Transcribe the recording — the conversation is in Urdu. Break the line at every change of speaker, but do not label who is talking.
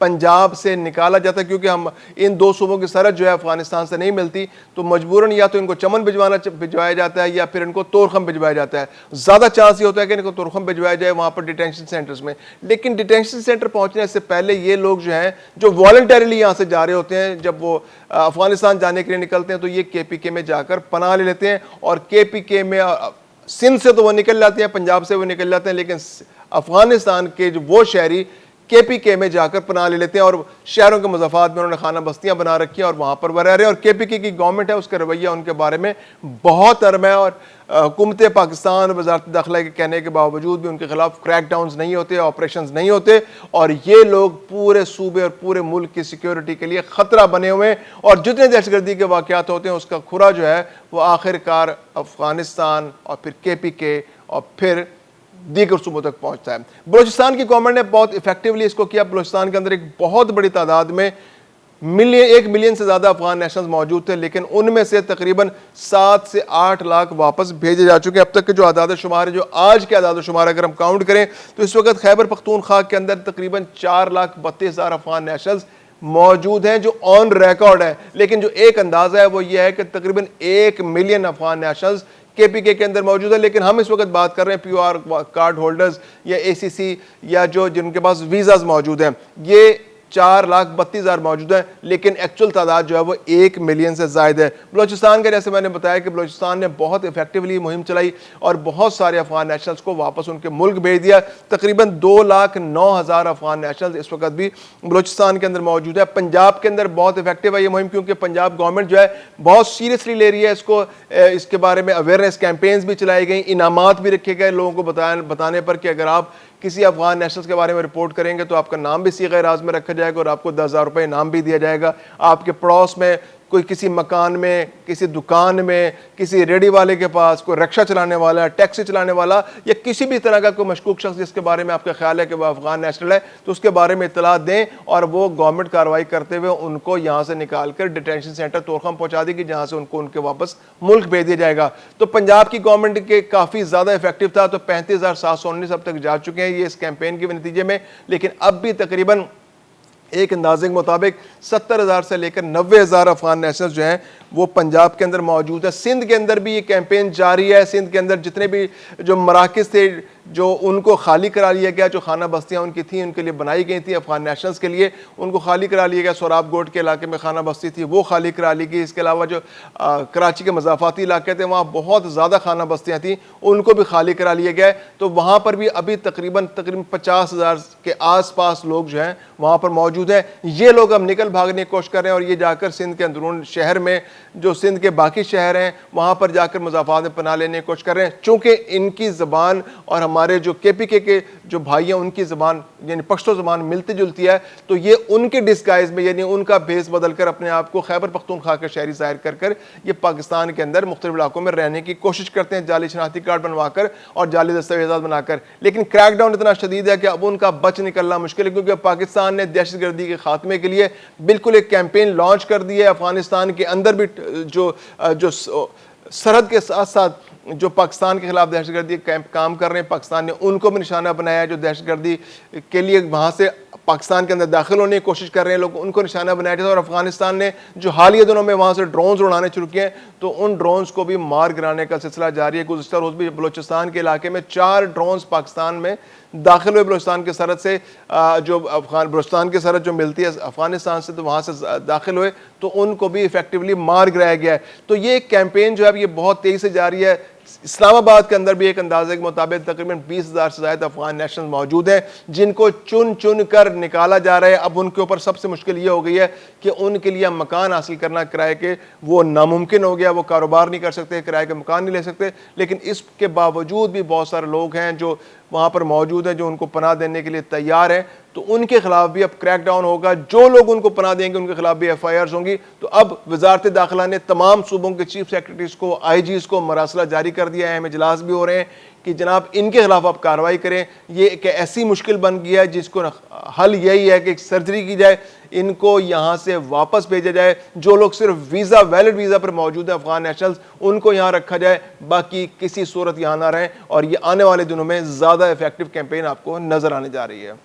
پنجاب سے نکالا جاتا ہے، کیونکہ ہم ان دو صوبوں کی سرحد جو ہے افغانستان سے نہیں ملتی، تو مجبوراً یا تو ان کو چمن بھجوایا جاتا ہے یا پھر ان کو طورخم بھجوایا جاتا ہے۔ زیادہ چانس یہ ہوتا ہے کہ ان کو طورخم بھجوایا جائے وہاں پر ڈیٹینشن سینٹرز میں، لیکن ڈیٹینشن سینٹر پہنچنے سے پہلے یہ لوگ جو ہیں جو والنٹریلی یہاں سے جا رہے ہوتے ہیں، جب وہ افغانستان جانے کے لیے نکلتے ہیں تو یہ کے پی کے میں جا کر پناہ لے لیتے ہیں، اور کے پی کے میں سندھ سے تو وہ نکل جاتے ہیں، پنجاب سے وہ نکل جاتے ہیں، لیکن افغانستان کے جو وہ شہری کے پی کے میں جا کر پناہ لے لیتے ہیں، اور شہروں کے مضافات میں انہوں نے خانہ بستیاں بنا رکھی ہیں اور وہاں پر وہ رہ رہے ہیں۔ اور کے پی کے کی گورنمنٹ ہے، اس کا رویہ ان کے بارے میں بہت نرم ہے، اور حکومت پاکستان وزارت داخلہ کے کہنے کے باوجود بھی ان کے خلاف کریک ڈاؤنز نہیں ہوتے، آپریشنز نہیں ہوتے، اور یہ لوگ پورے صوبے اور پورے ملک کی سیکیورٹی کے لیے خطرہ بنے ہوئے ہیں، اور جتنے دہشت گردی کے واقعات ہوتے ہیں اس کا کھرا جو ہے وہ آخر کار افغانستان اور پھر کے پی کے اور پھر دیگر صوبوں تک پہنچتا ہے۔ بلوچستان کی گورنمنٹ نے بہت ایفیکٹولی اس کو کیا۔ بلوچستان کے اندر ایک بہت بڑی تعداد میں 1 ملین سے زیادہ افغان نیشنلز موجود تھے، لیکن ان میں سے تقریباً 7 سے 8 لاکھ واپس بھیجے جا چکے ہیں۔ اب تک کے جو اعداد و شمار ہے، جو آج کے اعداد و شمار اگر ہم کاؤنٹ کریں تو اس وقت خیبر پختونخوا کے اندر تقریباً 4,32,000 افغان نیشنلز موجود ہیں جو آن ریکارڈ ہیں، لیکن جو ایک اندازہ ہے وہ یہ ہے کہ تقریباً 1 ملین افغان نیشنلز کے پی کے اندر موجود ہے۔ لیکن ہم اس وقت بات کر رہے ہیں پی او آر کارڈ ہولڈرز یا اے سی سی یا جو جن کے پاس ویزاز موجود ہیں، یہ 4,32,000 موجود ہیں، لیکن ایکچول تعداد جو ہے وہ 1 ملین سے زائد ہے۔ بلوچستان کا جیسے میں نے بتایا کہ بلوچستان نے بہت ایفیکٹولی مہم چلائی اور بہت سارے افغان نیشنلز کو واپس ان کے ملک بھیج دیا۔ تقریباً 2,09,000 افغان نیشنلز اس وقت بھی بلوچستان کے اندر موجود ہے۔ پنجاب کے اندر بہت ایفیکٹو ہے یہ مہم، کیونکہ پنجاب گورنمنٹ جو ہے بہت سیریسلی لے رہی ہے اس کو، اس کے بارے میں اویئرنیس کیمپینز بھی چلائی گئی، انعامات بھی رکھے گئے لوگوں کو بتانے پر کہ اگر آپ کسی افغان نیشنلز کے بارے میں رپورٹ کریں گے تو آپ کا نام بھی صیغہ راز میں رکھا جائے گا اور آپ کو 10,000 روپے انعام بھی دیا جائے گا۔ آپ کے پڑوس میں کوئی کسی مکان میں، کسی دکان میں، کسی ریڈی والے کے پاس، کوئی رکشہ چلانے والا، ٹیکسی چلانے والا یا کسی بھی طرح کا کوئی مشکوک شخص جس کے بارے میں آپ کا خیال ہے کہ وہ افغان نیشنل ہے، تو اس کے بارے میں اطلاع دیں اور وہ گورنمنٹ کارروائی کرتے ہوئے ان کو یہاں سے نکال کر ڈیٹینشن سینٹر طورخم پہنچا دے گی، جہاں سے ان کے واپس ملک بھیج دیا جائے گا۔ تو پنجاب کی گورنمنٹ کے کافی زیادہ ایفیکٹو تھا، تو 35,719 اب تک جا چکے ہیں یہ اس کیمپین کے نتیجے میں، لیکن اب بھی تقریباً ایک اندازے کے مطابق 70,000 سے لے کر 90,000 افغان نیشنلز جو ہیں وہ پنجاب کے اندر موجود ہے۔ سندھ کے اندر بھی یہ کیمپین جاری ہے، سندھ کے اندر جتنے بھی جو مراکز تھے جو ان کو خالی کرا لیا گیا، جو خانہ بستیاں ان کی تھیں ان کے لیے بنائی گئی تھیں افغان نیشنلز کے لیے، ان کو خالی کرا لیا گیا۔ سوراب گوٹ کے علاقے میں خانہ بستی تھی وہ خالی کرا لی گئی، اس کے علاوہ جو کراچی کے مضافاتی علاقے تھے وہاں بہت زیادہ خانہ بستیاں تھیں ان کو بھی خالی کرا لیا گیا ہے۔ تو وہاں پر بھی ابھی تقریباً 50,000 کے آس پاس لوگ جو ہیں وہاں پر موجود ہیں۔ یہ لوگ اب نکل بھاگنے کی کوشش کر رہے ہیں اور یہ جا کر سندھ کے اندرون شہر میں جو سندھ کے باقی شہر ہیں وہاں پر جا کر مضافات میں پناہ لینے کی کوشش کر رہے ہیں، چونکہ ان کی زبان اور ہمارے جو کے پی کے جو بھائی ہیں ان کی زبان یعنی پشتو زبان ملتی جلتی ہے، تو یہ ان کے ڈسگائز میں یعنی ان کا بھیس بدل کر اپنے آپ کو خیبر پختونخوا کے شہری ظاہر کر کر یہ پاکستان کے اندر مختلف علاقوں میں رہنے کی کوشش کرتے ہیں، جعلی شناختی کارڈ بنوا کر اور جعلی دستاویزات بنا کر۔ لیکن کریک ڈاؤن اتنا شدید ہے کہ اب ان کا بچ نکلنا مشکل ہے، کیونکہ پاکستان نے دہشت گردی کے خاتمے کے لیے بالکل ایک کیمپین لانچ کر دی ہے۔ افغانستان کے اندر بھی جو سرحد کے ساتھ ساتھ جو پاکستان کے خلاف دہشت گردی کام کر رہے ہیں، پاکستان نے ان کو بھی نشانہ بنایا ہے، جو دہشت گردی کے لیے وہاں سے پاکستان کے اندر داخل ہونے کی کوشش کر رہے ہیں لوگ ان کو نشانہ بنایا جاتا ہے۔ اور افغانستان نے جو حالیہ دنوں میں وہاں سے ڈرونز اڑانے شروع کیے ہیں تو ان ڈرونز کو بھی مار گرانے کا سلسلہ جاری ہے۔ گزشتہ روز بھی بلوچستان کے علاقے میں 4 ڈرونز پاکستان میں داخل ہوئے بلوچستان کے سرحد سے، جو بلوچستان کی سرحد جو ملتی ہے افغانستان سے، تو وہاں سے داخل ہوئے تو ان کو بھی ایفیکٹولی مار گرایا گیا ہے۔ تو یہ کیمپین جو ہے یہ بہت تیزی سے جاری ہے۔ اسلام آباد کے اندر بھی ایک اندازے کے مطابق تقریباً 20,000 سے زائد افغان نیشنل موجود ہیں جن کو چن چن کر نکالا جا رہا ہے۔ اب ان کے اوپر سب سے مشکل یہ ہو گئی ہے کہ ان کے لیے مکان حاصل کرنا کرائے کے وہ ناممکن ہو گیا، وہ کاروبار نہیں کر سکتے، کرائے کے مکان نہیں لے سکتے، لیکن اس کے باوجود بھی بہت سارے لوگ ہیں جو وہاں پر موجود ہیں جو ان کو پناہ دینے کے لیے تیار ہیں، تو ان کے خلاف بھی اب کریک ڈاؤن ہوگا۔ جو لوگ ان کو پناہ دیں گے ان کے خلاف بھی ایف آئی آرز ہوں گی۔ تو اب وزارت داخلہ نے تمام صوبوں کے چیف سیکرٹریز کو، آئی جیز کو مراسلہ جاری کر دیا ہے، اہم اجلاس بھی ہو رہے ہیں کہ جناب ان کے خلاف آپ کارروائی کریں۔ یہ ایک ایسی مشکل بن گیا ہے جس کو حل یہی ہے کہ ایک سرجری کی جائے، ان کو یہاں سے واپس بھیجا جائے۔ جو لوگ صرف ویزا ویلڈ ویزا پر موجود ہیں افغان نیشنلز ان کو یہاں رکھا جائے، باقی کسی صورت یہاں نہ رہیں، اور یہ آنے والے دنوں میں زیادہ ایفیکٹو کیمپین آپ کو نظر آنے جا رہی ہے۔